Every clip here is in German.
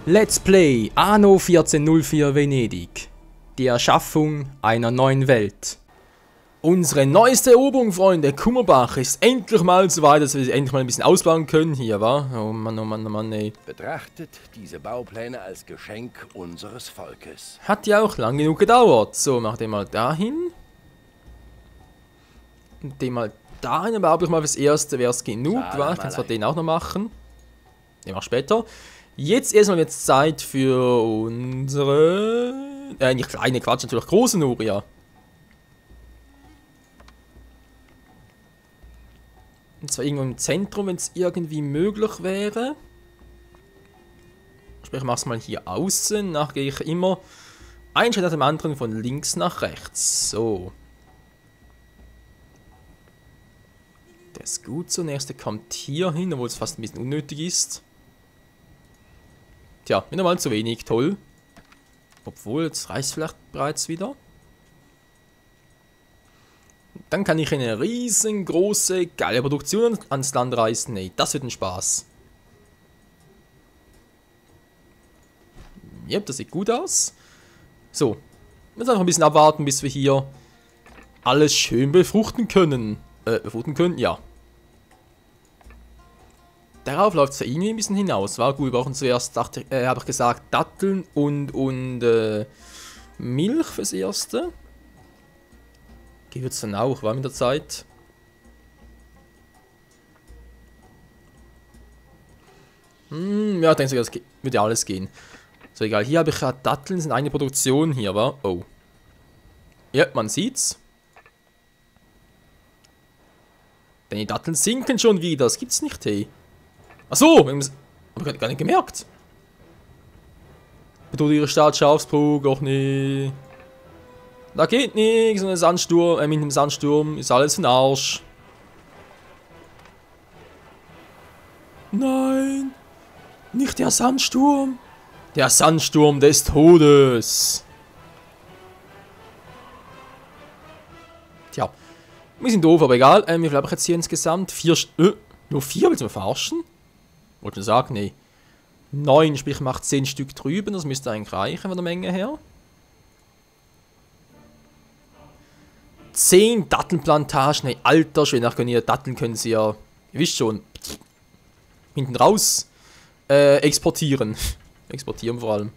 Let's Play Anno 1404 Venedig. Die Erschaffung einer neuen Welt. Unsere neueste Eroberung, Freunde, Kummerbach, ist endlich mal so weit, dass wir sie endlich mal ein bisschen ausbauen können hier, wa? Oh Mann, oh Mann, oh Mann, ey. Betrachtet diese Baupläne als Geschenk unseres Volkes. Hat ja auch lang genug gedauert. So, mach den mal dahin. Und den mal dahin, aber ich mal fürs Erste wäre es genug, wa? Ich kann zwar den auch noch machen. Den mach später. Jetzt erstmal wird es Zeit für unsere... nicht kleine, Quatsch, natürlich große Nuria. Und zwar irgendwo im Zentrum, wenn es irgendwie möglich wäre. Sprich, ich mache es mal hier außen. Nachher gehe ich immer einen Schritt nach dem anderen von links nach rechts. So. Der ist gut so. Der nächste kommt hier hin, obwohl es fast ein bisschen unnötig ist. Tja, wieder mal zu wenig. Toll. Obwohl, jetzt reicht es vielleicht bereits wieder. Dann kann ich eine riesengroße, geile Produktion ans Land reißen. Ey, das wird ein Spaß. Ja, das sieht gut aus. So. Jetzt einfach ein bisschen abwarten, bis wir hier alles schön befruchten können. Befruchten können? Ja. Darauf läuft es ja irgendwie ein bisschen hinaus. War gut, wir brauchen zuerst, habe ich gesagt, Datteln und Milch fürs Erste. Wird es dann auch, war mit der Zeit. Ja, ich denke, das würde ja alles gehen. So, egal. Hier habe ich ja Datteln, sind eine Produktion hier, war. Oh. Ja, man sieht's. Denn die Datteln sinken schon wieder. Das gibt's nicht, hey. Achso, habe ich gar nicht gemerkt. Bedroht ihre Stadt Schafsburg auch nicht. Da geht nichts, mit dem Sandsturm ist alles ein Arsch. Nein, nicht der Sandsturm. Der Sandsturm des Todes. Tja, ein bisschen doof, aber egal. Wie viel habe ich jetzt hier insgesamt? 4 nur 4, willst du mir verarschen? Wollte ich sagen, nee. 9, sprich macht 10 Stück drüben, das müsste eigentlich reichen von der Menge her. 10 Dattelplantagen, ey, alter Schwede, nach Datteln können sie ja, ihr wisst schon, hinten raus exportieren. Exportieren vor allem.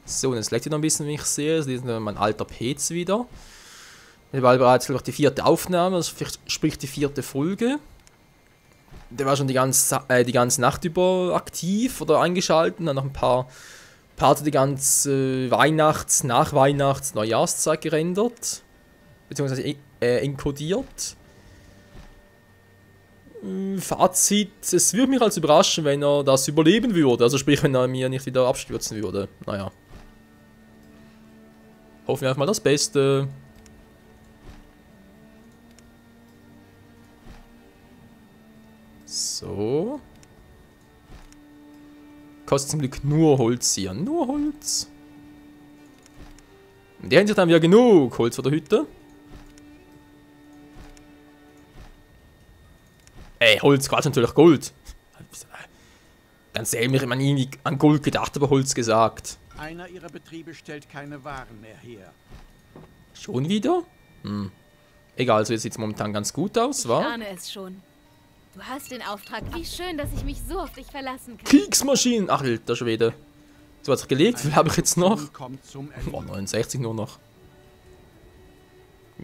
So, und jetzt leckt wieder ein bisschen, wie ich sehe. Das ist mein alter PC wieder. Der war bereits vielleicht die 4. Aufnahme, also sprich die 4. Folge. Der war schon die ganze Nacht über aktiv oder eingeschaltet. Dann noch ein paar Parts die ganze nach Weihnachts-, Neujahrszeit gerendert. Beziehungsweise encodiert. Fazit, es würde mich also überraschen, wenn er das überleben würde. Also sprich, wenn er mir nicht wieder abstürzen würde. Naja. Hoffen wir einfach mal das Beste. So. Kostet zum Glück nur Holz hier. Nur Holz. In der Hinsicht haben wir genug Holz für die Hütte. Ey, Holz, Quatsch, natürlich Gold. Ganz ehrlich, ich habe nie an Gold gedacht, aber Holz gesagt. Einer ihrer Betriebe stellt keine Waren mehr her. Schon wieder? Egal, so sieht es momentan ganz gut aus, wa? Ich ahne es schon. Du hast den Auftrag. Wie schön, dass ich mich so auf dich verlassen kann. Kriegsmaschinen! Ach, alter Schwede. So hat sich gelegt. Wie viel habe ich jetzt noch? Oh, 69 nur noch.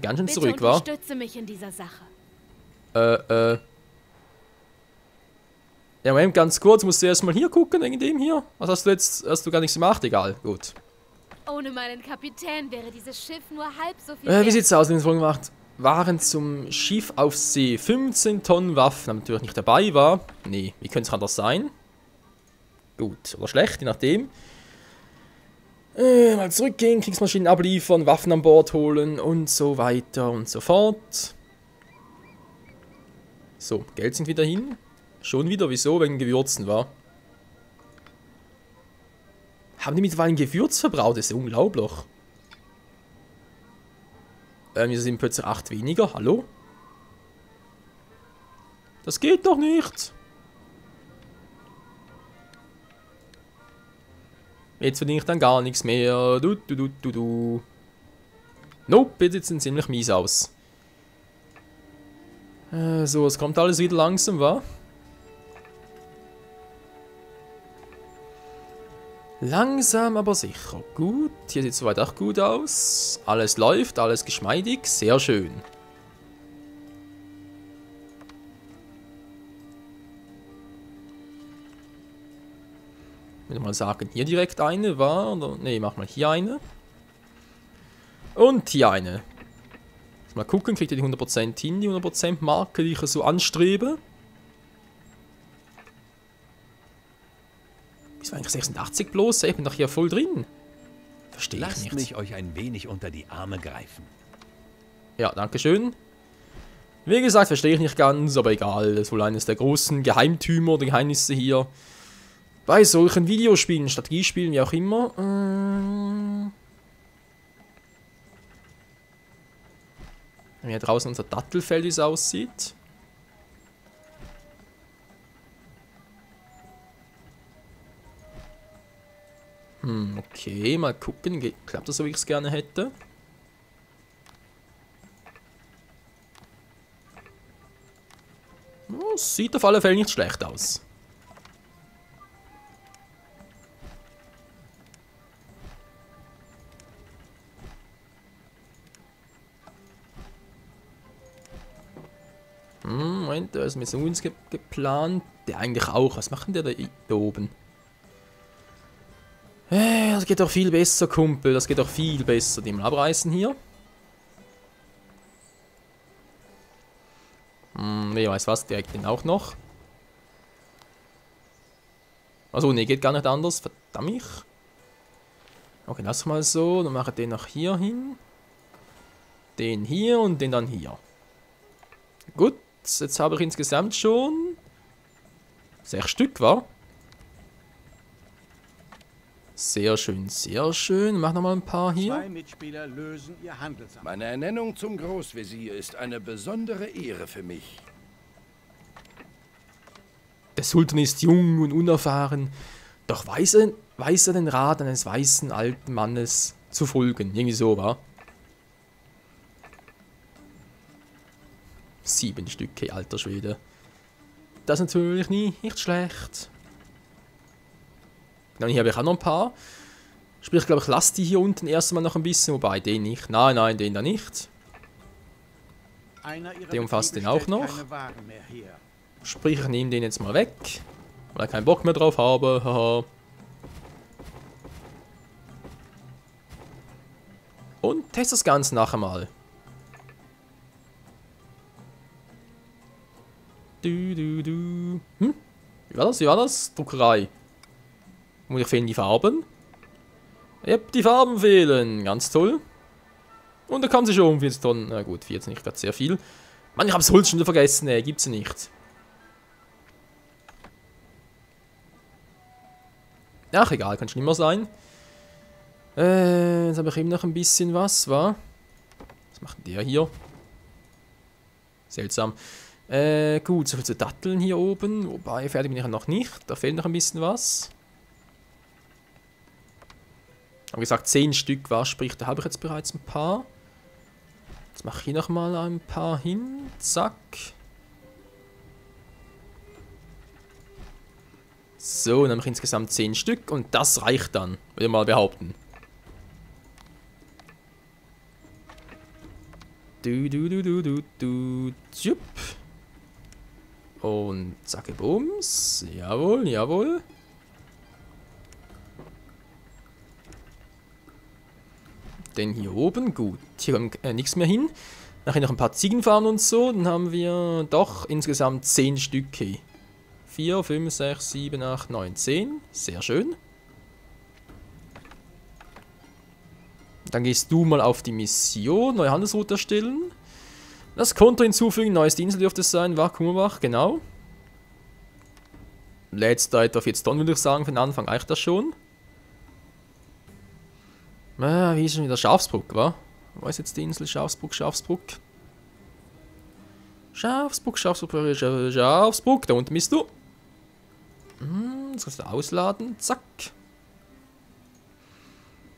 Ganz schön Bitte zurück, wa? Unterstütze mich in dieser Sache. Ja, Moment, ganz kurz. Musst du erstmal hier gucken, wegen dem hier? Was hast du jetzt? Hast du gar nichts gemacht? Egal, gut. Ohne meinen Kapitän wäre dieses Schiff nur halb so viel Wie wert. sieht's aus, wenn es gemacht? Waren zum Schiff auf See 15 Tonnen Waffen, natürlich nicht dabei war. Nee, wie könnte es anders sein? Gut, oder schlecht, je nachdem. Mal zurückgehen, Kriegsmaschinen abliefern, Waffen an Bord holen und so weiter und so fort. So, Geld sind wieder hin. Schon wieder, wieso? Wegen Gewürzen, war. Haben die mittlerweile ein Gewürz verbraucht? Das ist unglaublich. Wir sind plötzlich 8 weniger. Hallo? Das geht doch nicht. Jetzt verdiene ich dann gar nichts mehr. Du. Nope, jetzt sieht es ziemlich mies aus. So, es kommt alles wieder langsam, wa? Langsam, aber sicher. Gut, hier sieht es soweit auch gut aus. Alles läuft, alles geschmeidig, sehr schön. Ich würde mal sagen, hier direkt eine war, oder, nee, mach mal hier eine. Und hier eine. Mal gucken, kriegt ihr die 100% hin, die 100% Marke, die ich so anstrebe. Wieso eigentlich 86 bloß? Ich bin doch hier voll drin. Verstehe ich nicht. Lasst mich euch ein wenig unter die Arme greifen. Ja, danke schön. Wie gesagt, verstehe ich nicht ganz, aber egal. Das ist wohl eines der großen Geheimtümer oder Geheimnisse hier. Bei solchen Videospielen, Strategiespielen, wie auch immer. Hier draußen unser Dattelfeld, wie es aussieht. Okay, mal gucken. Klappt das so, wie ich es gerne hätte? Oh, sieht auf alle Fälle nicht schlecht aus. Moment, da ist Missions geplant. Der eigentlich auch. Was macht denn der da oben? Das geht doch viel besser, Kumpel. Das geht doch viel besser. Die mal abreißen hier. Nee, weiß was, direkt den auch noch. Also nee, geht gar nicht anders. Verdammt. Okay, lass mal so. Dann mache ich den noch hier hin. Den hier und den dann hier. Gut, jetzt habe ich insgesamt schon 6 Stück, wa? Sehr schön, sehr schön. Mach noch mal ein paar hier. 2 Mitspieler lösen ihr Handelsamt. Meine Ernennung zum Großvezier ist eine besondere Ehre für mich. Der Sultan ist jung und unerfahren, doch weiß er den Rat eines weißen alten Mannes zu folgen. Irgendwie so, wa? 7 Stücke, alter Schwede. Das ist natürlich nicht schlecht. Dann hier habe ich auch noch ein paar. Sprich, ich glaube, ich lasse die hier unten erstmal noch ein bisschen, wobei den nicht. Nein, den da nicht. Der umfasst den auch noch. Sprich, ich nehme den jetzt mal weg, weil ich keinen Bock mehr drauf habe. Haha. Und teste das Ganze nachher mal. Wie war das? Druckerei. Und ich fehlen die Farben. Yep, die Farben fehlen. Ganz toll. Und da kam sie schon um 40 Tonnen. Na gut, 14 nicht gerade sehr viel. Mann, ich hab's Holz schon wieder vergessen. Nee, gibt's ja nicht. Ach, egal, kann schlimmer sein. Jetzt habe ich eben noch ein bisschen was, wa? Was macht denn der hier? Seltsam. Gut, so viel zu Datteln hier oben. Wobei, fertig bin ich noch nicht. Da fehlt noch ein bisschen was. Wie gesagt, 10 Stück war, sprich, da habe ich jetzt bereits ein paar. Jetzt mache ich hier nochmal ein paar hin. Zack. So, dann habe ich insgesamt 10 Stück und das reicht dann, würde ich mal behaupten. Tschupp. Und zacke Bums. Jawohl, jawohl. Den hier oben, gut. Hier kommt nichts mehr hin. Nachher noch ein paar Ziegenfarmen und so. Dann haben wir doch insgesamt 10 Stücke. 4, 5, 6, 7, 8, 9, 10. Sehr schön. Dann gehst du mal auf die Mission. Neue Handelsroute erstellen. Das Konto hinzufügen. Neues Insel dürfte es sein. Kummerbach, genau. Lädst da etwa 40 Tonnen, würde ich sagen. Für den Anfang reicht das schon. Wie ist schon wieder Schafsbruck, wa? Wo ist jetzt die Insel? Schafsbruck. Schafsbruck, da unten bist du. Das kannst du ausladen. Zack.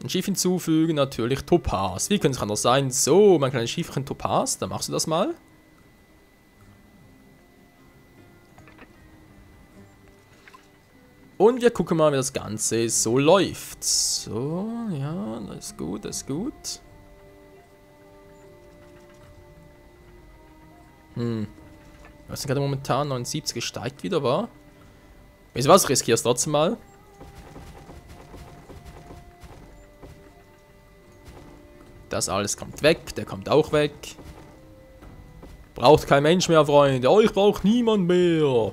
Ein Schiff hinzufügen, natürlich Topaz. Wie könnte es anders sein? So, mein kleines Schiffchen Topaz, dann machst du das mal. Und wir gucken mal, wie das Ganze so läuft. So, ja, das ist gut, das ist gut. Was ist gerade momentan? 79 steigt wieder, war? Weißt du was? Ich riskiere es trotzdem mal. Das alles kommt weg, der kommt auch weg. Braucht kein Mensch mehr, Freunde. Euch braucht niemand mehr.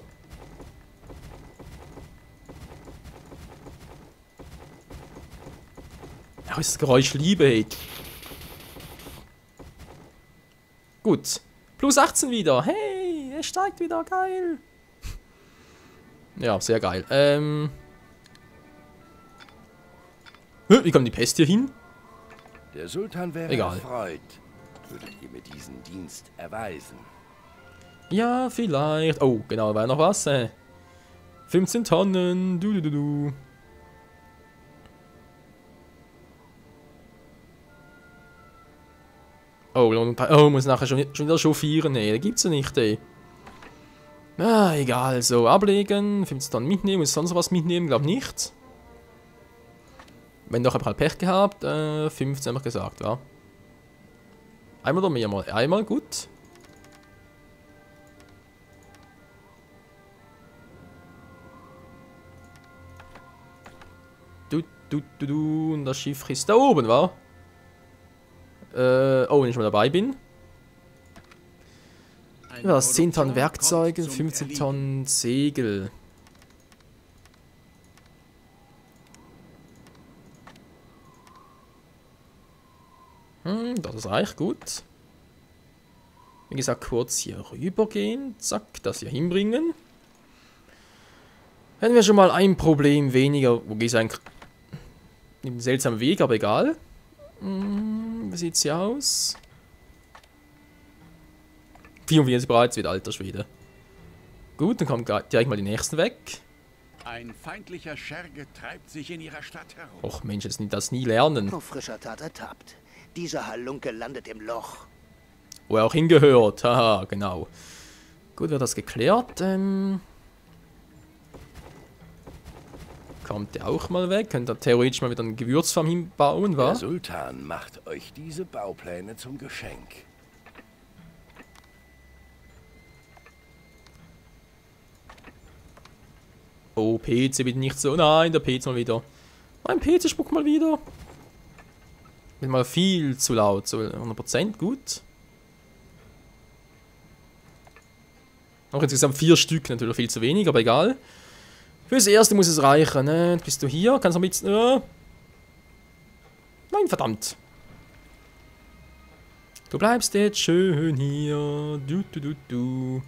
Ja, ist das Geräusch Liebe, hey. Gut. Plus 18 wieder. Hey, er steigt wieder. Geil. Ja, sehr geil. Wie kommt die Pest hier hin? Der Sultan wäre Egal. erfreut. Würdet ihr mir diesen Dienst erweisen? Ja, vielleicht. Oh, genau, war noch was. 15 Tonnen. Du. Oh, muss nachher schon wieder chauffieren. Nee, da gibt's ja nicht, ey. Ah, egal. So, ablegen. 15 Tonnen mitnehmen. Muss sonst was mitnehmen? Glaub nicht. Wenn doch, hab ich halt Pech gehabt. 15 haben wir gesagt, ja. Einmal oder mehrmal? Einmal, gut. Du. Und das Schiff ist da oben, wa? Oh, wenn ich mal dabei bin. Ja, 10 Tonnen Werkzeuge, 15 Tonnen Segel. Das reicht gut. Wie gesagt, kurz hier rübergehen. Zack, das hier hinbringen. Hätten wir schon mal ein Problem weniger. Wo geht es eigentlich? Einen seltsamen Weg, aber egal. Wie sieht's hier aus? 44 bereits wieder, alter Schwede. Gut, dann kommen direkt mal die nächsten weg. Ein feindlicher Scherge treibt sich in ihrer Stadt herum. Och Mensch, jetzt das nie lernen. Auf frischer Tat ertappt. Dieser Halunke landet im Loch. Wo er auch hingehört. Haha, genau. Gut, wird das geklärt. Kommt der auch mal weg? Könnt ihr theoretisch mal wieder eine Gewürzfarm hinbauen, wa? Der Sultan macht euch diese Baupläne zum Geschenk. Oh, PC bitte nicht so. Nein, der PC mal wieder. Mein PC spuckt mal wieder. Wird mal viel zu laut. So 100%, gut. Auch insgesamt 4 Stück, natürlich viel zu wenig, aber egal. Fürs Erste muss es reichen, ne? Bist du hier? Kannst du mit... Nein, verdammt. Du bleibst jetzt schön hier. Du.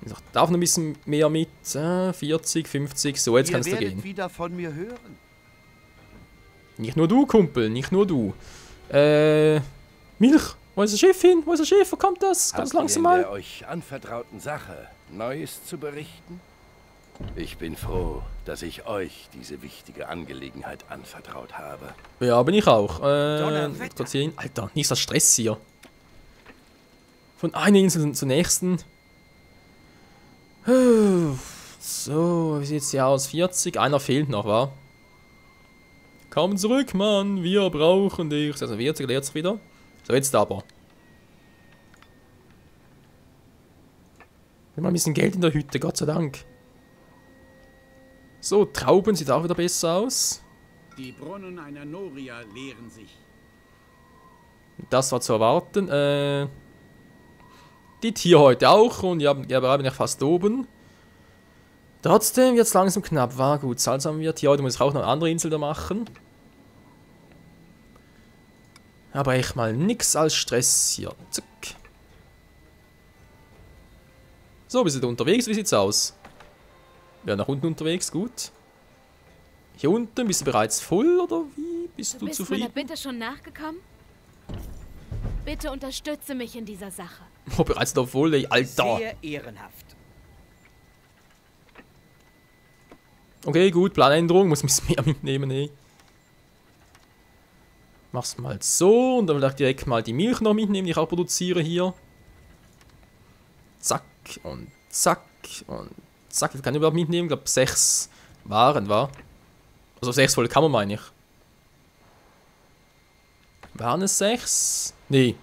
Ich darf noch ein bisschen mehr mit. 40, 50, so, jetzt kannst du gehen. Wieder von mir hören. Nicht nur du, Kumpel, nicht nur du. Milch, wo ist das Schiff hin? Wo ist das Schiff? Wo kommt das? Ganz langsam Habt ihr in mal. der euch anvertrauten Sache Neues zu berichten? Ich bin froh, dass ich euch diese wichtige Angelegenheit anvertraut habe. Ja, bin ich auch. Donnerwetter. Kurz hier hin. Alter, nicht so Stress hier. Von einer Insel zur nächsten. So, wie sieht's hier aus? 40, einer fehlt noch, wa? Komm zurück, Mann, wir brauchen dich. Also 40 leert sich wieder. So, jetzt aber. Wir haben mal ein bisschen Geld in der Hütte, Gott sei Dank. So, Trauben sieht auch wieder besser aus. Die Brunnen einer Noria leeren sich. Das war zu erwarten. Die Tierhäute auch und ja, bin ich fast oben. Trotzdem jetzt langsam knapp. War gut, Salz haben wir. Tierhäute muss ich auch noch eine andere Insel da machen. Aber echt mal nix als Stress hier. Zack. So, bist du da unterwegs? Wie sieht's aus? Ja, nach unten unterwegs, gut. Hier unten, bist du bereits voll oder wie? Bist du Meiner zufrieden? Bitte schon nachgekommen? Bitte unterstütze mich in dieser Sache. Oh, bereits da voll, ey, Alter. Sehr ehrenhaft. Okay, gut, Planänderung, muss ein bisschen mehr mitnehmen, ey. Mach's mal so und dann vielleicht direkt mal die Milch noch mitnehmen, die ich auch produziere hier. Zack und zack und zack. Das kann ich überhaupt mitnehmen. Ich glaube 6 Waren war. Also 6 volle Kammer meine ich. Waren es 6? Nee.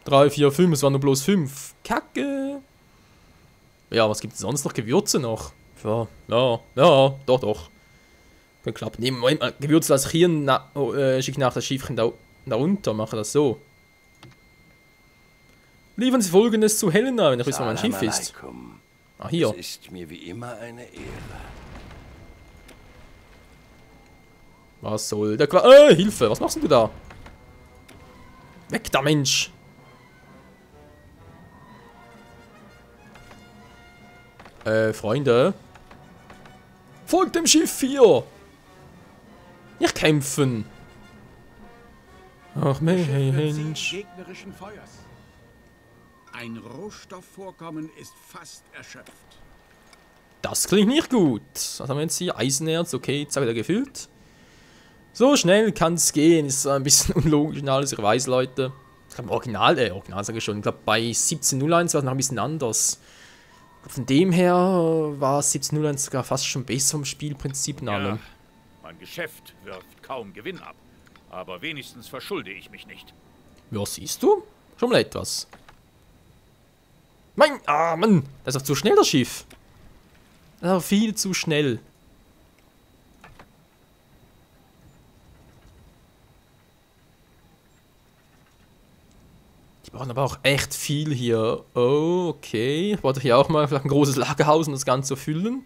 3, 4, 5. Es waren nur bloß 5. Kacke. Ja, was gibt es sonst noch? Gewürze noch. Ja, doch. Kann klappen. Nee, Moment mal. Gewürze lasse ich hier schicke ich nach das Schiffchen da unter. Mache das so. Liefern Sie Folgendes zu Helena, wenn ich weiß, wo mein Schiff ist. Ah, hier. Es ist mir wie immer eine Ehre. Was soll der Hilfe, was machst denn du da? Weg da, Mensch! Freunde. Folgt dem Schiff hier! Nicht kämpfen! Ach Mensch. Gegnerischen Feuers. Ein Rohstoffvorkommen ist fast erschöpft. Das klingt nicht gut. Was haben wir jetzt hier? Eisenerz, okay, jetzt wieder gefüllt. So schnell kann es gehen. Ist ein bisschen unlogisch und alles, ich weiß, Leute. Ich glaube, Original sage ich schon. Ich glaube, bei 1701 war es noch ein bisschen anders. Von dem her war 1701 sogar fast schon besser vom Spielprinzip in allem. Ja, mein Geschäft wirft kaum Gewinn ab. Aber wenigstens verschulde ich mich nicht. Ja, siehst du? Schon mal etwas. Mann! Das ist doch zu schnell, das Schiff. Das ist doch viel zu schnell. Die brauchen aber auch echt viel hier. Oh, okay. Ich wollte hier auch mal vielleicht ein großes Lagerhaus, um das Ganze zu füllen.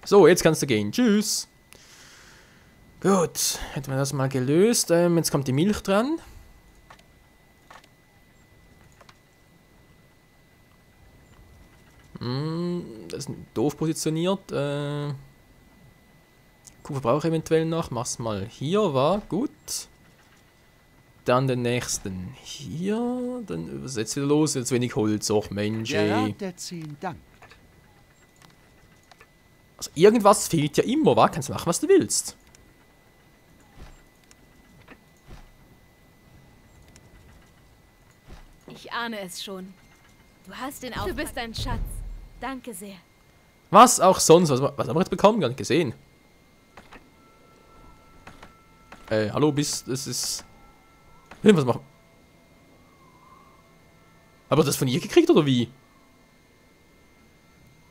So, jetzt kannst du gehen. Tschüss. Gut, hätten wir das mal gelöst. Jetzt kommt die Milch dran. Das ist doof positioniert. Kupfer brauche ich eventuell noch. Mach's mal hier, war gut. Dann den nächsten hier. Dann was ist jetzt wieder los? Jetzt wenig Holz. Och Mensch, Der ey. Rat der 10 dankt. Also irgendwas fehlt ja immer, wa? Kannst machen, was du willst. Ich ahne es schon. Du hast den Auftrag. Du bist ein Schatz. Danke sehr. Was auch sonst. Was haben wir jetzt bekommen? Gar nicht gesehen. Hallo, das ist... Was machen? Aber das von ihr gekriegt, oder wie?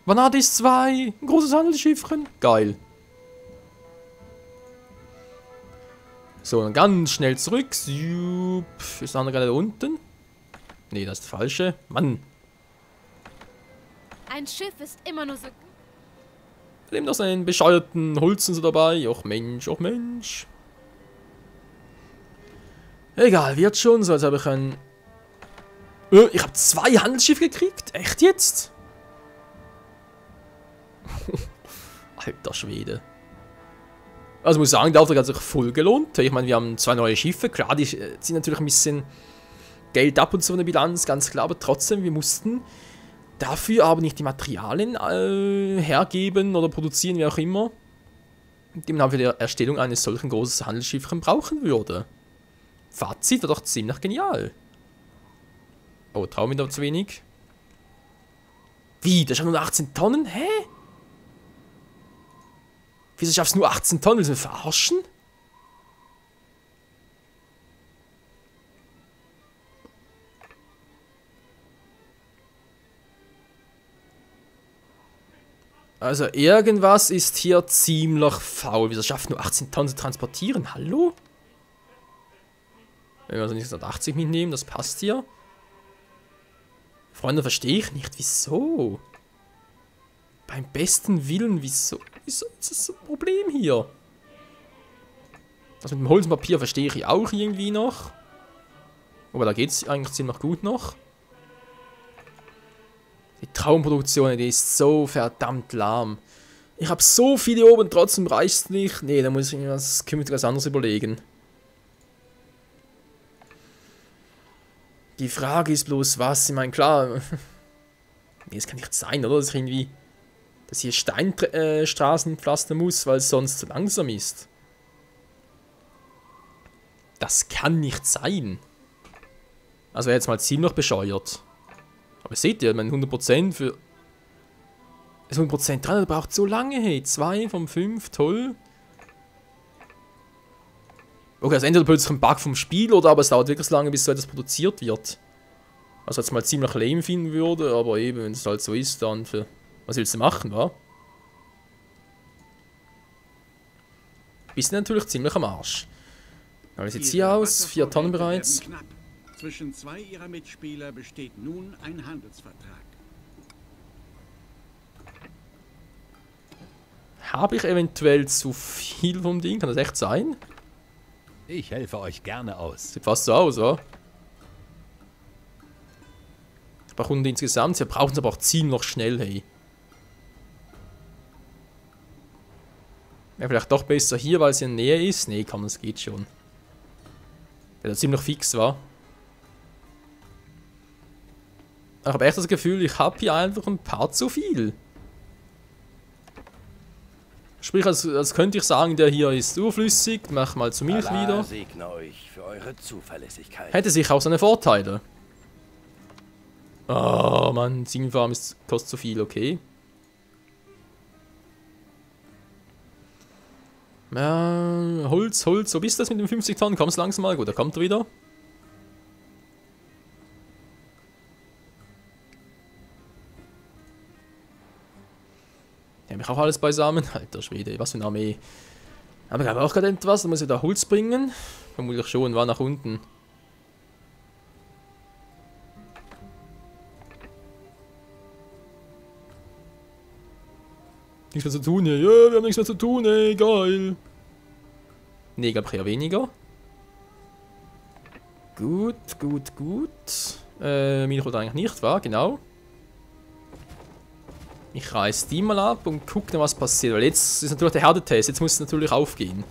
Vanadis 2, ein großes Handelsschiffchen. Geil. So, dann ganz schnell zurück. Jupp. Ist der andere gerade da unten? Nee, das ist der falsche. Mann. Ein Schiff ist immer nur so... Nimm doch seinen bescheuerten Holzen so dabei. Och Mensch, och Mensch. Egal, wird schon. So, jetzt habe ich ein... ich habe 2 Handelsschiffe gekriegt? Echt jetzt? Alter Schwede. Also muss ich sagen, der Auftrag hat sich voll gelohnt. Ich meine, wir haben 2 neue Schiffe. Klar, die ziehen natürlich ein bisschen Geld ab und so in der Bilanz, ganz klar. Aber trotzdem, wir mussten dafür aber nicht die Materialien hergeben oder produzieren, wie auch immer, die man für die Erstellung eines solchen großen Handelsschiffchen brauchen würde. Fazit war doch ziemlich genial. Oh, traue mir da zu wenig. Wie? Das ist schon nur 18 Tonnen? Hä? Wieso schaffst du nur 18 Tonnen? Willst du mich verarschen? Also irgendwas ist hier ziemlich faul. Wieso schafft nur 18 Tonnen zu transportieren? Hallo? Wenn wir also nicht 80 mitnehmen, das passt hier. Freunde, verstehe ich nicht. Wieso? Beim besten Willen, wieso? Wieso ist das so ein Problem hier? Das mit dem Holzpapier verstehe ich auch irgendwie noch. Aber da geht es eigentlich ziemlich gut noch. Die Traumproduktion, die ist so verdammt lahm. Ich habe so viele oben, trotzdem reicht es nicht. Nee, da muss ich mir was künftig anderes überlegen. Die Frage ist bloß was. Ich meine, klar, Nee, das kann nicht sein, oder? Dass ich irgendwie... Dass ich Steinstraßen pflastern muss, weil es sonst zu langsam ist. Das kann nicht sein. Also wäre jetzt mal ziemlich bescheuert. Aber seht ihr, mein 100% für... Das 100% dran, das braucht so lange, hey. 2 von 5, toll. Okay, also entweder plötzlich ein Bug vom Spiel, oder aber es dauert wirklich so lange, bis so etwas produziert wird. Was jetzt mal ziemlich lame finden würde, aber eben, wenn es halt so ist, dann für... Was willst du machen, wa? Bist du natürlich ziemlich am Arsch. Aber wie sieht's hier aus? 4 Tonnen bereits. Zwischen 2 ihrer Mitspieler besteht nun ein Handelsvertrag. Habe ich eventuell zu viel vom Ding? Kann das echt sein? Ich helfe euch gerne aus. Sieht fast so aus, oder? Ich brauche 100 insgesamt. Sie brauchen es aber auch ziemlich schnell, hey. Wäre vielleicht doch besser hier, weil sie in der Nähe ist. Nee, komm, das geht schon. Der ziemlich fix war. Ich habe echt das Gefühl, ich habe hier einfach ein paar zu viel. Sprich, als könnte ich sagen, der hier ist urflüssig. Mach mal zur Milch Allah wieder. segne euch für eure Zuverlässigkeit. Hätte sich auch seine Vorteile. Oh Mann, Ziegenfarm kostet zu viel, okay. Holz, Holz, so bist das mit den 50 Tonnen? Kommst langsam mal, gut, da kommt er wieder. Habe ich auch alles beisammen? Alter Schwede, was für eine Armee. Aber ich habe auch gerade etwas, da muss ich da Holz bringen. Vermutlich schon, war nach unten. Nichts mehr zu tun hier. Ja, wir haben nichts mehr zu tun, ey, geil. Nee, glaube ich eher weniger. Gut, gut, gut. Milch oder eigentlich nicht, war genau. Ich reiß die mal ab und gucke dann, was passiert. Weil jetzt ist natürlich der Herdetest, jetzt muss es natürlich aufgehen.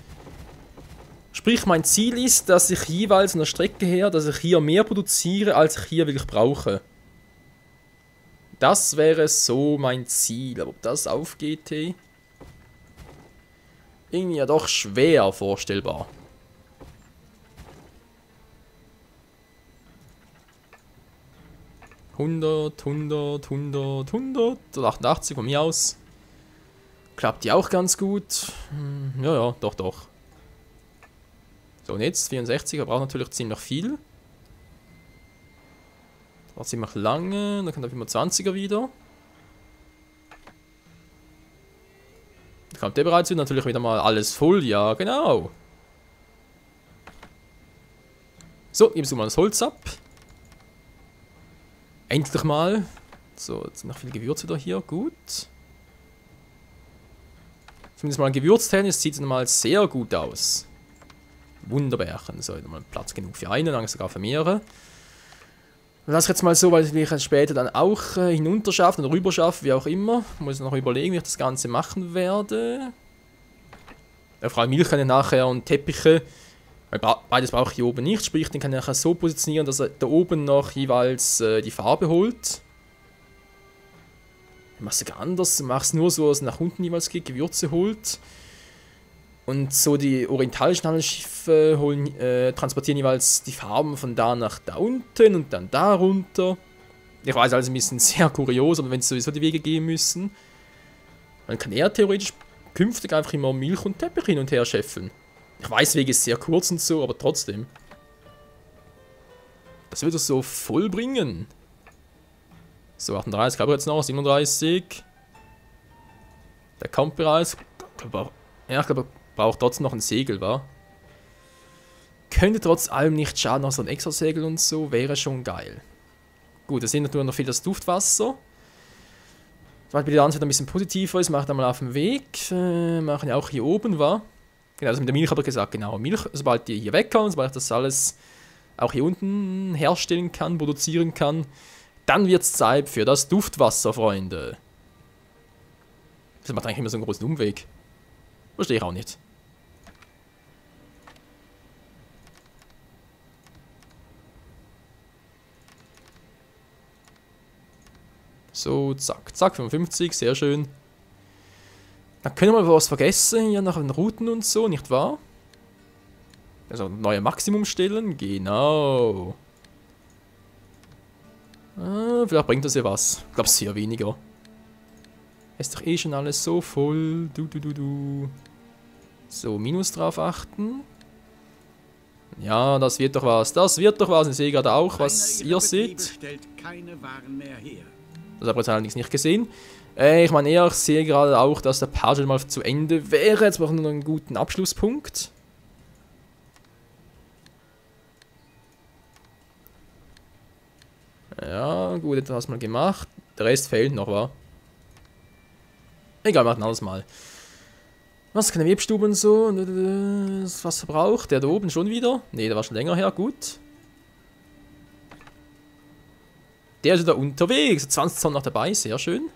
Sprich, mein Ziel ist, dass ich jeweils von der Strecke her, dass ich hier mehr produziere, als ich hier wirklich brauche. Das wäre so mein Ziel. Aber ob das aufgeht, hey? Irgendwie ja doch schwer vorstellbar. $100, 100, 100, 100 oder 88 von mir aus. Klappt die auch ganz gut. Ja, ja, doch, doch. So, und jetzt 64, er braucht natürlich ziemlich viel. War ziemlich lange, dann kommt der 25er wieder. Dann kommt der bereits wieder, natürlich wieder mal alles voll, ja, genau. So, gibst du mal das Holz ab. Endlich mal. So, jetzt sind noch viele Gewürze da hier, gut. Zumindest mal gewürztechnisch sieht es mal sehr gut aus. Wunderbärchen. So, nochmal Platz genug für einen, dann sogar für mehrere. Lass ich jetzt mal so, weil ich später dann auch hinunter schaffe und rüber schaffe, wie auch immer. Muss noch überlegen, wie ich das Ganze machen werde. Vor allem Milch kann ich nachher und Teppiche, weil beides brauche ich hier oben nicht. Sprich, den kann ich nachher so positionieren, dass er da oben noch jeweils die Farbe holt. Ich mache es sogar anders. Du machst nur so, dass es nach unten jeweils geht, Gewürze holt. Und so die orientalischen Handelsschiffe transportieren jeweils die Farben von da nach da unten und dann da runter. Ich weiß, also ein bisschen sehr kurios, aber wenn es sowieso die Wege gehen müssen, dann kann er theoretisch künftig einfach immer Milch und Teppich hin und her scheffeln. Ich weiß, Weg ist sehr kurz und so, aber trotzdem. Das wird es so voll bringen. So, 38, glaube ich jetzt noch, 37. Der kommt bereits. Ja, ich glaube, braucht trotzdem noch ein Segel, wa? Könnte trotz allem nicht schaden, noch so ein extra Segel und so, wäre schon geil. Gut, da sind natürlich noch viel das Duftwasser. Weil die Bilanz ein bisschen positiver ist, mache ich dann mal auf dem Weg. Machen ja auch hier oben, wa? Genau, also mit der Milch habe ich gesagt, genau, Milch, sobald die hier wegkommt, sobald ich das alles auch hier unten herstellen kann, produzieren kann, dann wird es Zeit für das Duftwasser, Freunde. Das macht eigentlich immer so einen großen Umweg. Verstehe ich auch nicht. So, zack, zack, 55, sehr schön. Dann können wir mal was vergessen, hier nach den Routen und so, nicht wahr? Also, neue Maximum stellen, genau. Vielleicht bringt das ja was. Ich glaube, sehr weniger. Ist doch eh schon alles so voll. So, Minus drauf achten. Ja, das wird doch was. Das wird doch was. Ich sehe gerade auch, was ihr seht. Das habe ich jetzt allerdings nicht gesehen. Ich meine eher, ich sehe gerade auch, dass der Part mal zu Ende wäre. Jetzt machen wir noch einen guten Abschlusspunkt. Ja, gut, jetzt hast du mal gemacht. Der Rest fehlt noch, wa? Egal, wir machen alles mal. Was, keine Webstube und so? Das Wasser braucht. Der da oben schon wieder? Ne, der war schon länger her, gut. Der ist wieder unterwegs. 20 Tonnen noch dabei, sehr schön.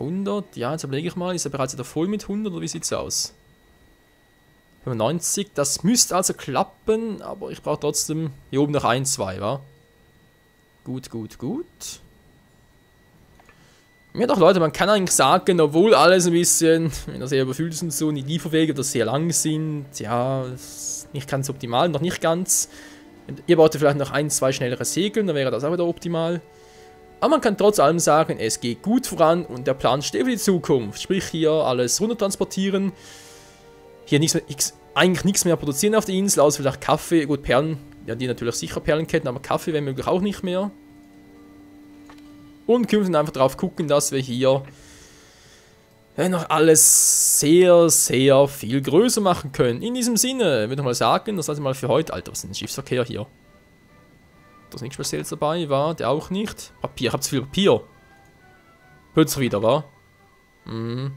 100, ja, jetzt überlege ich mal. Ist er bereits wieder voll mit 100 oder wie sieht es aus? 95, das müsste also klappen, aber ich brauche trotzdem hier oben noch 1, 2, wa? Gut, gut, gut. Ja doch Leute, man kann eigentlich sagen, obwohl alles ein bisschen, wenn das sehr überfüllt ist und so, die Lieferwege das sehr lang sind, ja, das ist nicht ganz optimal, noch nicht ganz. Ihr braucht vielleicht noch 1, 2 schnellere Segel, dann wäre das auch wieder optimal. Aber man kann trotz allem sagen, es geht gut voran und der Plan steht für die Zukunft. Sprich hier alles runtertransportieren. Hier eigentlich nichts mehr produzieren auf der Insel, außer vielleicht Kaffee. Gut, Perlen, ja die natürlich sicher Perlenketten, aber Kaffee wäre möglich auch nicht mehr. Und künftig einfach darauf gucken, dass wir hier noch alles sehr, sehr viel größer machen können. In diesem Sinne, würde ich mal sagen, das also mal für heute. Alter, was ist denn Schiffsverkehr hier? Da ist nichts Spezielles dabei, war der auch nicht. Papier, ich hab zu viel Papier. Plötzlich wieder, war? Mhm.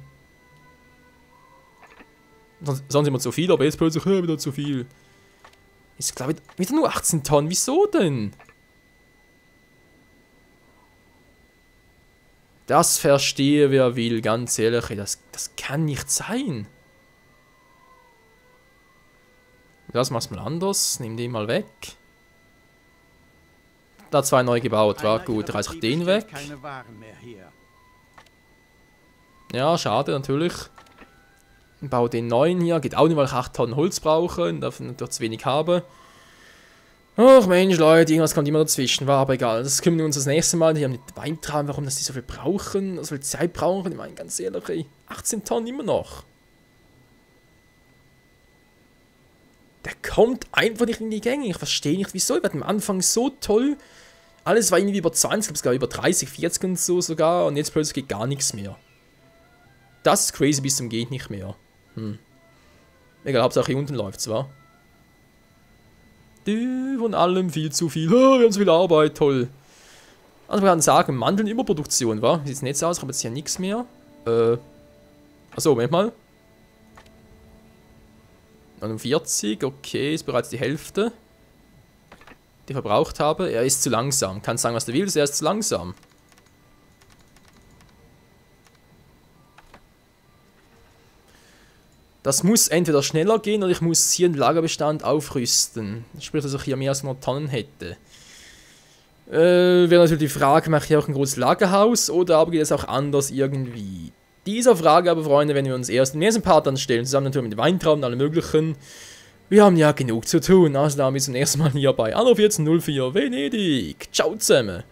Sonst immer zu viel, aber jetzt plötzlich wieder zu viel. Ist glaube ich wieder nur 18 Tonnen. Wieso denn? Das verstehe wer will, ganz ehrlich. Das kann nicht sein. Das mach's mal anders. Nimm den mal weg. Da 2 neu gebaut, war gut. Reiß ich den weg. Ja, schade natürlich. Bau den neuen hier. Geht auch nicht, weil ich 8 Tonnen Holz brauche und davon natürlich zu wenig habe. Ach Mensch, Leute, irgendwas kommt immer dazwischen. War aber egal. Das kümmern wir uns das nächste Mal. Die haben nicht Weintrauben, warum das die so viel brauchen, so viel Zeit brauchen. Ich meine, ganz ehrlich, ey, 18 Tonnen immer noch. Der kommt einfach nicht in die Gänge. Ich verstehe nicht, wieso. Ich war am Anfang so toll. Alles war irgendwie über 20, ich glaube, über 30, 40 und so sogar. Und jetzt plötzlich geht gar nichts mehr. Das ist crazy bis zum geht nicht mehr. Egal, Hauptsache hier unten läuft's, wa? Von allem viel zu viel. Oh, wir haben so viel Arbeit, toll. Also wir können sagen, Mandeln Überproduktion, wa? Wie sieht's denn jetzt aus? Ich habe jetzt hier nichts mehr. Achso, Moment mal. 49, okay, ist bereits die Hälfte, die ich verbraucht habe. Er ist zu langsam. Kann sagen, was du willst, er ist zu langsam. Das muss entweder schneller gehen oder ich muss hier den Lagerbestand aufrüsten. Sprich, dass ich hier mehr als 100 Tonnen hätte. Wäre natürlich die Frage, mache ich hier auch ein großes Lagerhaus oder aber geht es auch anders irgendwie? Dieser Frage aber, Freunde, wenn wir uns erst im nächsten Part anstellen, zusammen natürlich mit Weintrauben und allem möglichen. Wir haben ja genug zu tun. Also dann bis zum nächsten Mal hier bei Anno 1404 Venedig. Ciao zusammen.